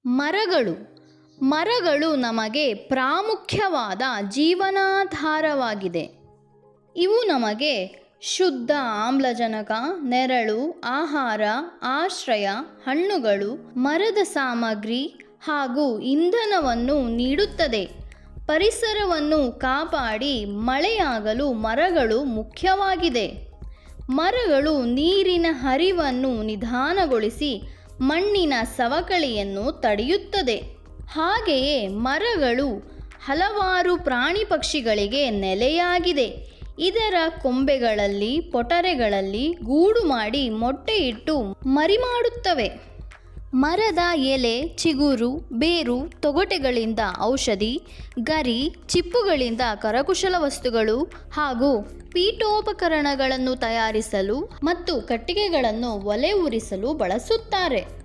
ಮರಗಳು ಮರಗಳು ನಮಗೆ ಪ್ರಾಮುಖ್ಯವಾದ ಜೀವನಾಧಾರವಾಗಿದೆ. ಇವು ನಮಗೆ ಶುದ್ಧ ಆಮ್ಲಜನಕ, ನೆರಳು, ಆಹಾರ, ಆಶ್ರಯ, ಹಣ್ಣುಗಳು, ಮರದ ಸಾಮಗ್ರಿ ಹಾಗೂ ಇಂಧನವನ್ನು ನೀಡುತ್ತದೆ. ಪರಿಸರವನ್ನು ಕಾಪಾಡಿ ಮಳೆಯಾಗಲು ಮರಗಳು ಮುಖ್ಯವಾಗಿದೆ. ಮರಗಳು ನೀರಿನ ಹರಿವನ್ನು ನಿಧಾನಗೊಳಿಸಿ ಮಣ್ಣಿನ ಸವಕಳಿಯನ್ನು ತಡೆಯುತ್ತದೆ. ಹಾಗೆಯೇ ಮರಗಳು ಹಲವಾರು ಪ್ರಾಣಿ ಪಕ್ಷಿಗಳಿಗೆ ನೆಲೆಯಾಗಿದೆ. ಇದರ ಕೊಂಬೆಗಳಲ್ಲಿ, ಪೊಟರೆಗಳಲ್ಲಿ ಗೂಡು ಮಾಡಿ ಮೊಟ್ಟೆ ಇಟ್ಟು ಮರಿ ಮಾಡುತ್ತವೆ. ಮರದ ಎಲೆ, ಚಿಗುರು, ಬೇರು, ತೊಗಟೆಗಳಿಂದ ಔಷಧಿ, ಗರಿ, ಚಿಪ್ಪುಗಳಿಂದ ಕರಕುಶಲ ವಸ್ತುಗಳು ಹಾಗೂ ಪೀಠೋಪಕರಣಗಳನ್ನು ತಯಾರಿಸಲು ಮತ್ತು ಕಟ್ಟಿಗೆಗಳನ್ನು ಒಲೆ ಉರಿಸಲು ಬಳಸುತ್ತಾರೆ.